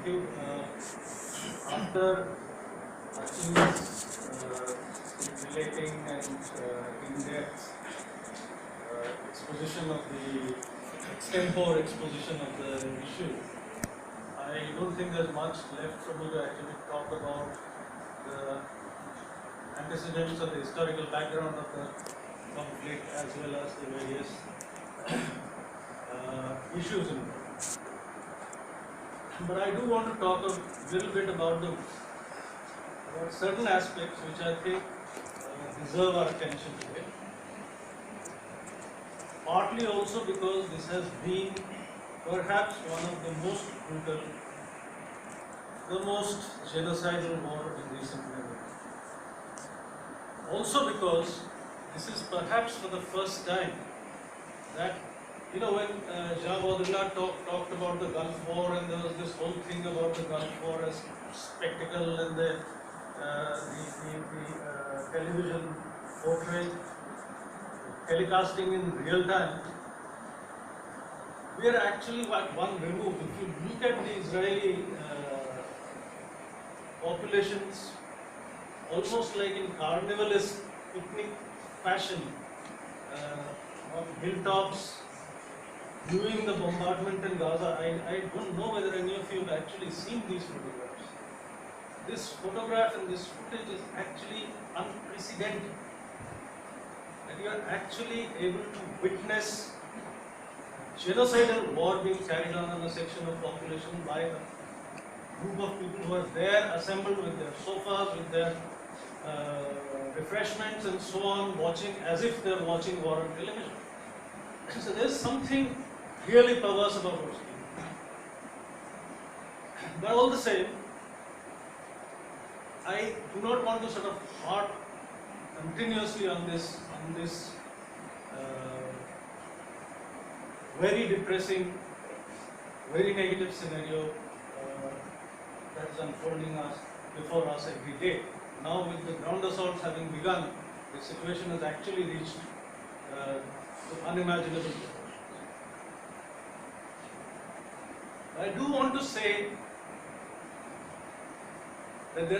Initiative, after relating and in-depth exposition of the extempore exposition of the issue, I don't think there's much left for me to actually talk about the antecedents or the historical background of the conflict as well as the various issues involved. But I do want to talk a little bit about certain aspects which I think deserve our attention today. Partly also because this has been perhaps one of the most brutal, the most genocidal war in recent memory. Also because this is perhaps for the first time that, when Jean Baudrillard talked about the Gulf War, and there was this whole thing about the Gulf War as spectacle and the television portrayal, telecasting in real time, we are actually one removed. If you look at the Israeli populations, almost like in carnivalist picnic fashion, on hilltops, viewing the bombardment in Gaza. I don't know whether any of you have actually seen these photographs. This photograph and this footage is actually unprecedented. And you are actually able to witness genocidal war being carried on a section of population by a group of people who are there assembled with their sofas, with their refreshments and so on, watching as if they are watching war on television. So there is something really perverse about what's going on. But all the same, I do not want to sort of harp continuously on this very depressing, very negative scenario that is unfolding before us every day. Now, with the ground assaults having begun, the situation has actually reached unimaginable proportions. I do want to say that there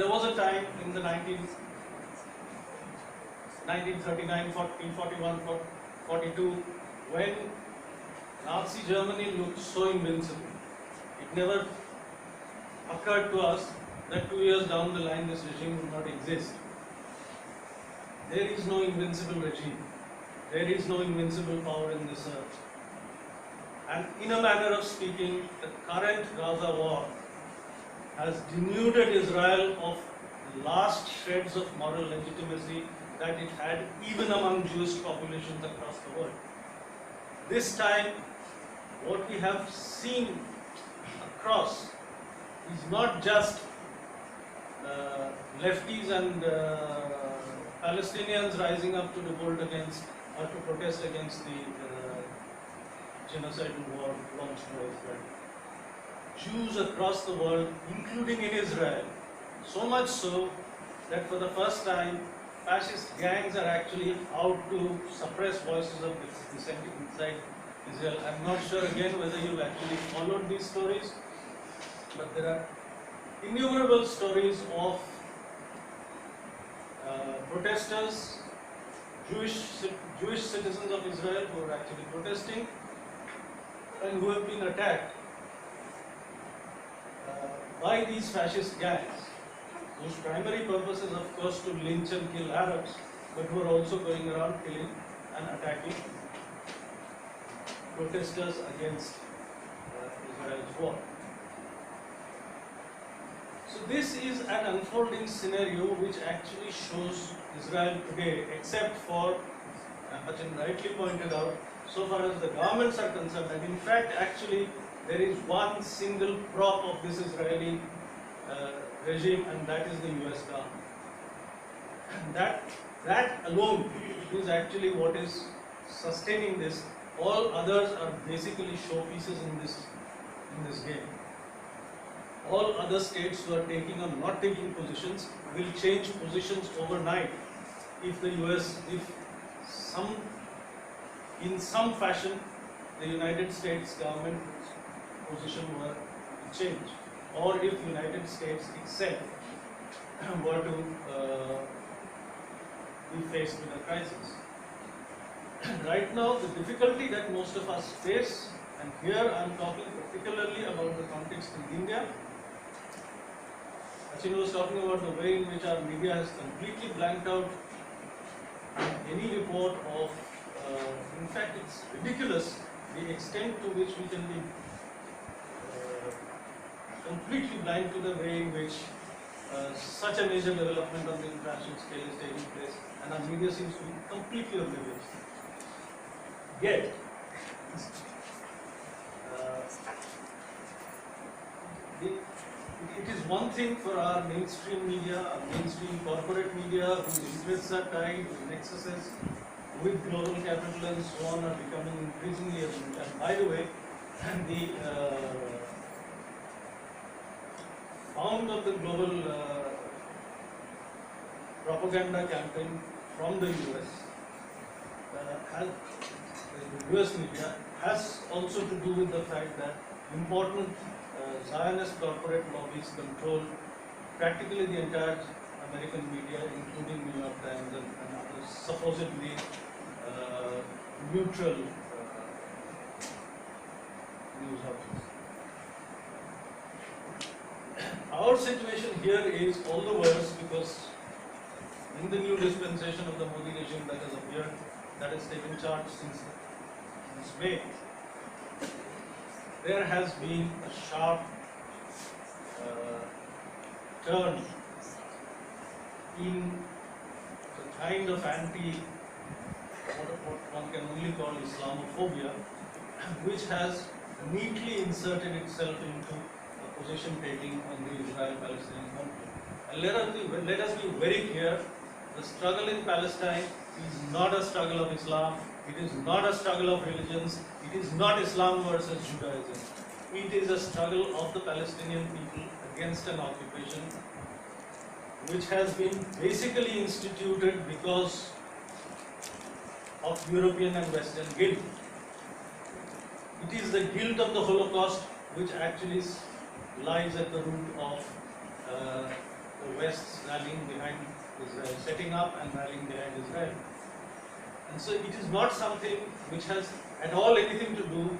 was a time in the 1939, 41, 42, when Nazi Germany looked so invincible. It never occurred to us that 2 years down the line this regime would not exist. There is no invincible regime. There is no invincible power in this earth. And in a manner of speaking, the current Gaza war has denuded Israel of the last shreds of moral legitimacy that it had even among Jewish populations across the world. This time, what we have seen across is not just lefties and Palestinians rising up to revolt against or to protest against the genocidal war launched by Israel. Jews across the world, including in Israel, so much so that for the first time, fascist gangs are actually out to suppress voices of dissent inside Israel. I'm not sure again whether you've actually followed these stories, but there are innumerable stories of protesters, Jewish citizens of Israel who are actually protesting and who have been attacked by these fascist gangs, whose primary purpose is of course to lynch and kill Arabs, but who are also going around killing and attacking protesters against Israel's war. So this is an unfolding scenario which actually shows Israel today, except for, Hachin rightly pointed out, so far as the governments are concerned, and in fact actually there is one single prop of this Israeli regime, and that is the US government. And that alone is actually what is sustaining this. All others are basically showpieces in this game. All other states who are taking or not taking positions will change positions overnight if the US, in some fashion, the United States government position were to change, or if United States itself were to be faced with a crisis. Right now, the difficulty that most of us face, and here I am talking particularly about the context in India. Achin was talking about the way in which our media has completely blanked out any report of, in fact it's ridiculous the extent to which we can be completely blind to the way in which such a major development on the international scale is taking place, and our media seems to be completely oblivious. Yet, it is one thing for our mainstream media, our mainstream corporate media, whose interests are tied, whose nexuses with global capital and so on are becoming increasingly evident. And by the way, the fount of the global propaganda campaign from the US, the US media, has also to do with the fact that important Zionist corporate lobbies control practically the entire American media, including New York Times and others supposedly neutral news houses. Our situation here is all the worse because in the new dispensation of the Modi regime that has appeared, that has taken charge since May, there has been a sharp turn in the kind of what one can only call Islamophobia, which has neatly inserted itself into a position taking on the Israel-Palestinian conflict. And let us be very clear, the struggle in Palestine is not a struggle of Islam, it is not a struggle of religions, it is not Islam versus Judaism. It is a struggle of the Palestinian people against an occupation which has been basically instituted because of European and Western guilt. It is the guilt of the Holocaust which actually lies at the root of the West rallying behind Israel, setting up and rallying behind Israel. And so it is not something which has at all anything to do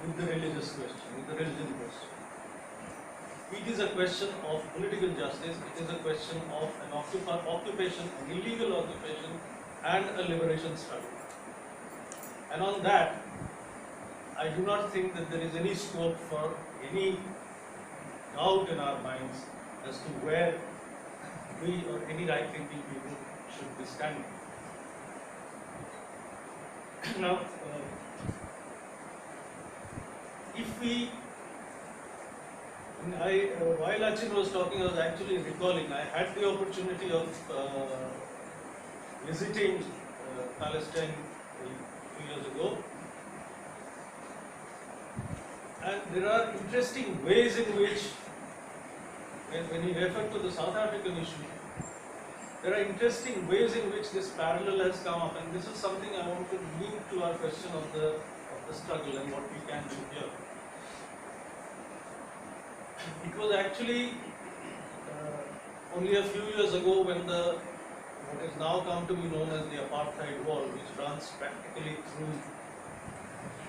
with the religious question, with the religion question. It is a question of political justice, it is a question of an occupation, an illegal occupation, and a liberation struggle. And on that, I do not think that there is any scope for any doubt in our minds as to where we or any right-thinking people should be standing. Now, while Achin was talking, I was actually recalling, I had the opportunity of visiting Palestine a few years ago. And there are interesting ways in which, when he referred to the South African issue, there are interesting ways in which this parallel has come up, and this is something I want to link to our question of the struggle and what we can do here. It was actually only a few years ago when what has now come to be known as the apartheid wall, which runs practically through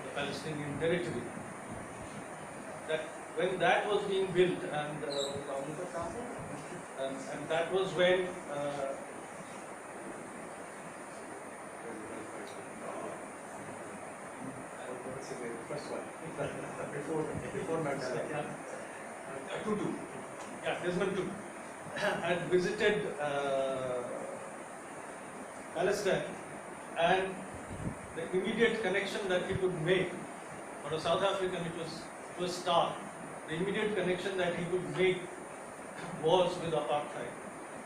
the Palestinian territory, that when that was being built, and that was when first one before Mandela. Tutu. Yeah, Desmond Tutu had visited Palestine, and the immediate connection that he could make, for a South African it was stark. The immediate connection that he could make was with apartheid.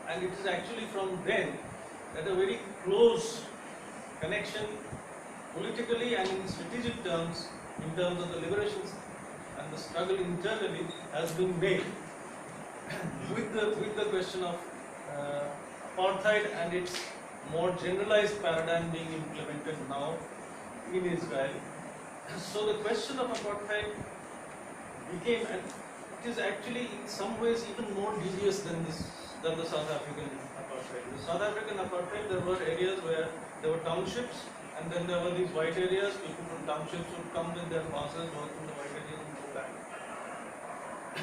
And it is actually from then that a very close connection politically and in strategic terms, in terms of the liberations and the struggle internally, has been made with the question of apartheid and its more generalized paradigm being implemented now in Israel. So the question of apartheid became, and it is actually in some ways even more devious than the South African apartheid. The South African apartheid, there were areas where there were townships, and then there were these white areas. People from townships would come with their passes, work in the white areas, and go back.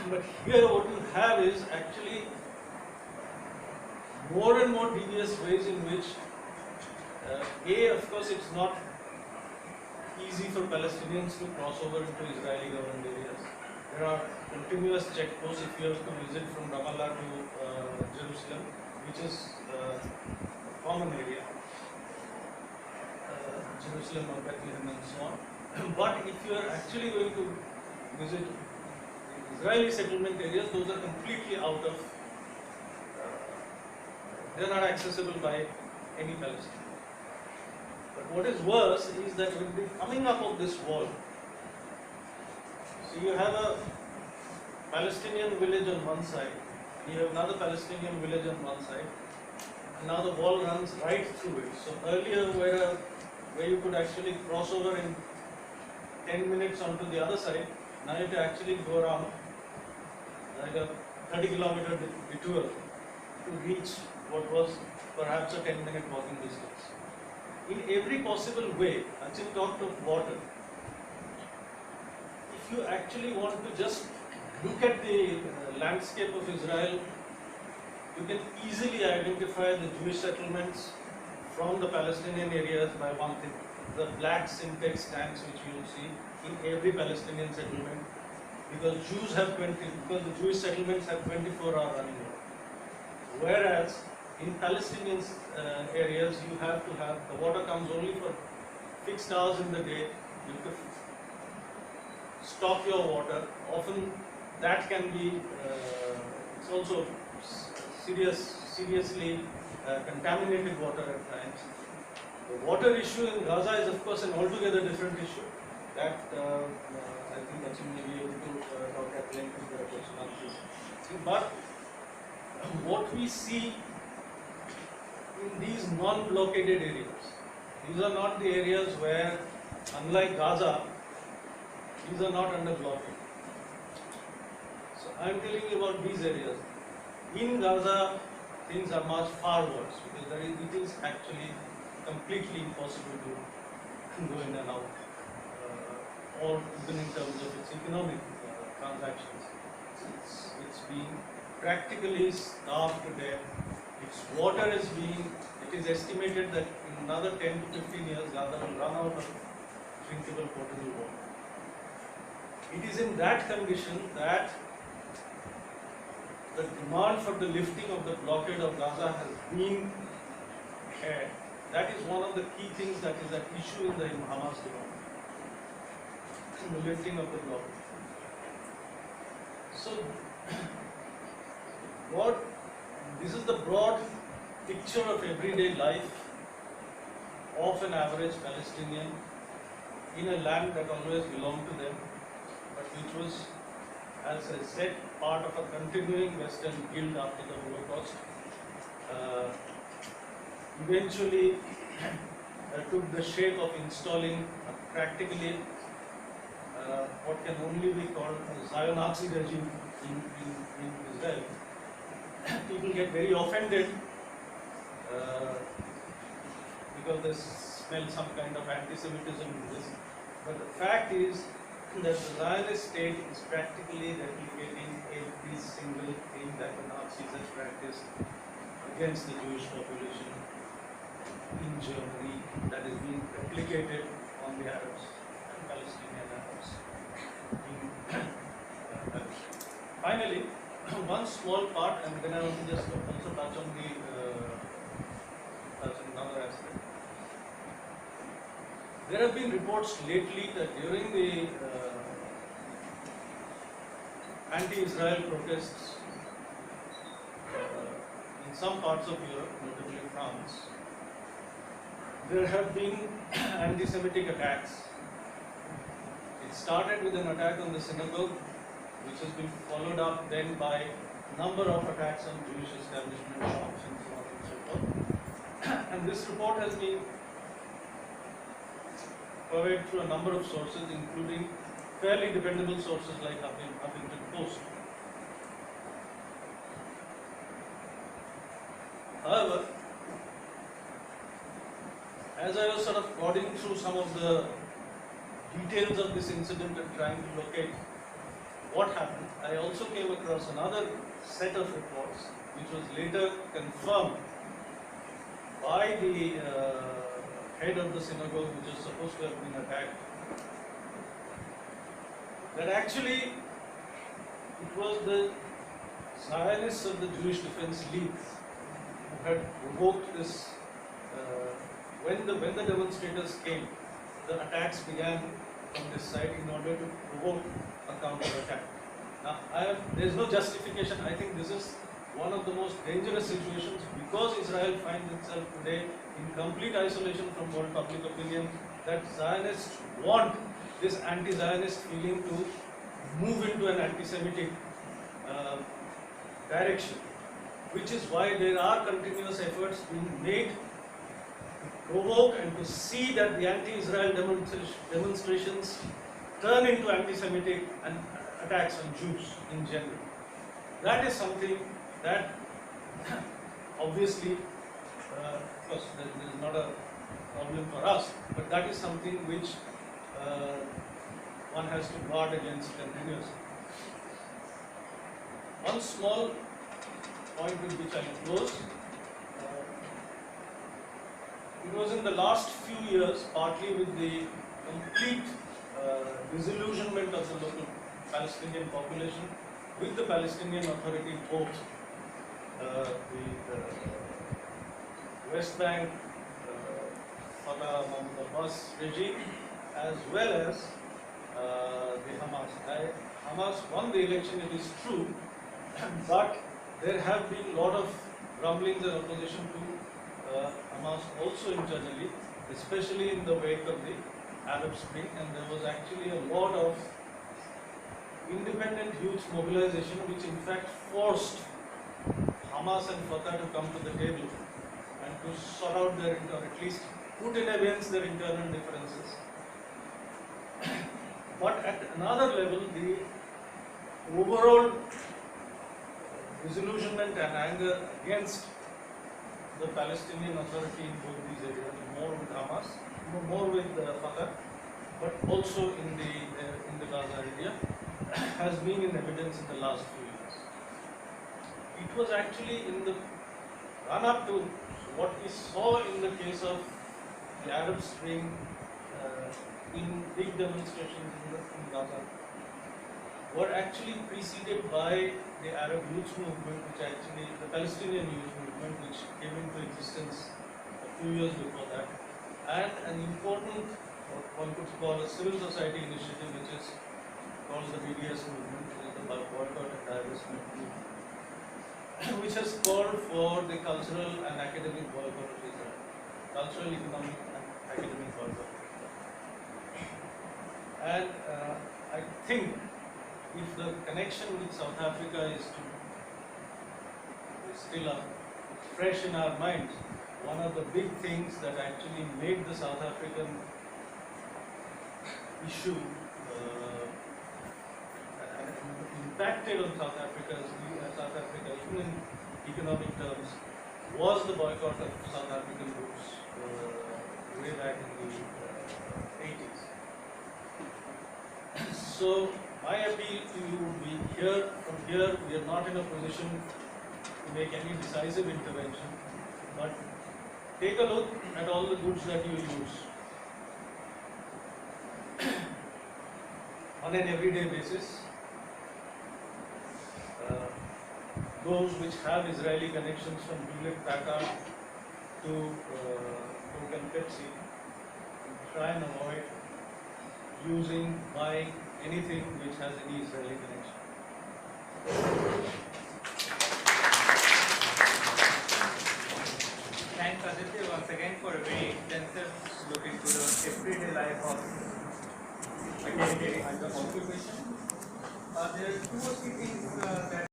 But here, what you have is actually more and more devious ways in which, of course, it's not easy for Palestinians to cross over into Israeli governed areas. There are continuous checkposts if you have to visit from Ramallah to Jerusalem, which is a common area, Jerusalem or Bethlehem and so on. But if you are actually going to visit Israeli settlement areas, those are completely out of, they are not accessible by any Palestinian. But what is worse is that with the coming up of this wall, so you have a Palestinian village on one side, you have another Palestinian village on one side, and now the wall runs right through it. So earlier where you could actually cross over in 10 minutes onto the other side, now you have to actually go around like a 30-kilometer detour to reach what was perhaps a 10-minute walking distance. In every possible way, until talked of water, if you actually want to just look at the landscape of Israel, you can easily identify the Jewish settlements from the Palestinian areas by one thing: the black syntax tanks which you will see in every Palestinian settlement, because because the Jewish settlements have 24-hour running water. Whereas in Palestinian areas, you have to have, the water comes only for fixed hours in the day. You have to stop your water. Often that can be, it's also seriously contaminated water at times. The water issue in Gaza is of course an altogether different issue. That I think Achim may be able to talk at length in the question answers. But what we see in these non-blockaded areas, these are not the areas where, unlike Gaza, these are not under blockade. So I am telling you about these areas. In Gaza, things are much far worse, because it is actually completely impossible to go in and out, or even in terms of its economic transactions. It's being practically starved to death. Its water is it is estimated that in another 10 to 15 years, Gaza will run out of drinkable potable water. It is in that condition that the demand for the lifting of the blockade of Gaza has been had. That is one of the key things that is at issue in the Hamas demand, the lifting of the blockade. So, this is the broad picture of everyday life of an average Palestinian in a land that always belonged to them, but which was, as I said, part of a continuing Western guild after the Holocaust. Eventually took the shape of installing practically what can only be called a Zionazi regime in Israel. People get very offended because they smell some kind of anti-Semitism in this. But the fact is that the Zionist state is practically replicating every single thing that the Nazis had practiced against the Jewish population in Germany, that is being replicated on the Arabs and Palestinian Arabs in Palestine. Finally, one small part, and then I want to just also touch on another aspect. There have been reports lately that during the anti-Israel protests in some parts of Europe, notably France, there have been anti-Semitic attacks. It started with an attack on the synagogue, which has been followed up then by a number of attacks on Jewish establishment shops and so on and so forth. And this report has been provided through a number of sources, including fairly dependable sources like Huffington Post. However, as I was sort of plodding through some of the details of this incident and trying to locate what happened, I also came across another set of reports which was later confirmed by the head of the synagogue which was supposed to have been attacked, that actually it was the Zionists of the Jewish Defense League who had provoked this. When the demonstrators came, the attacks began from this side in order to provoke a counter-attack. Now, there is no justification. I think this is one of the most dangerous situations because Israel finds itself today in complete isolation from world public opinion, that Zionists want this anti-Zionist feeling to move into an anti-Semitic direction, which is why there are continuous efforts being made to provoke and to see that the anti-Israel demonstrations turn into anti-Semitic and attacks on Jews in general. That is something that obviously, of course, there is not a problem for us, but that is something which one has to guard against continuously. One small point with which I will close. It was in the last few years, partly with the complete disillusionment of the local Palestinian population with the Palestinian Authority, both the West Bank, Fatah Mahmoud Abbas regime, as well as the Hamas. Hamas won the election, it is true, but there have been a lot of rumblings and opposition to Hamas also internally, especially in the wake of the Arab Spring, and there was actually a lot of independent youth mobilization which in fact forced Hamas and Fatah to come to the table and to sort out their, or at least put in abeyance their internal differences. But at another level, the overall disillusionment and anger against the Palestinian Authority in both these areas, more with Hamas, more with Fatah, but also in the Gaza area, has been in evidence in the last few years. It was actually in the run-up to what we saw in the case of the Arab Spring, in big demonstrations in Gaza, were actually preceded by the Arab Youth Movement, which actually, the Palestinian Youth Movement, which came into existence a few years before that, and an important, what one could call a civil society initiative, which is called the BDS movement, which is the boycott and divestment movement, which has called for the cultural and academic boycott of Israel, cultural, economic, and academic boycott. And I think if the connection with South Africa is still fresh in our minds, one of the big things that actually made the South African issue impacted on South Africa even in economic terms, was the boycott of South African goods way back in the 80s. So my appeal to you would be from here we are not in a position to make any decisive intervention, but take a look at all the goods that you use on an everyday basis. Those which have Israeli connections, from Hewlett Packard to Coke and Pepsi, try and avoid buying anything which has any Israeli connection. Thanks Aditya once again for a very extensive look into the everyday life of academic occupation. There are two or three things that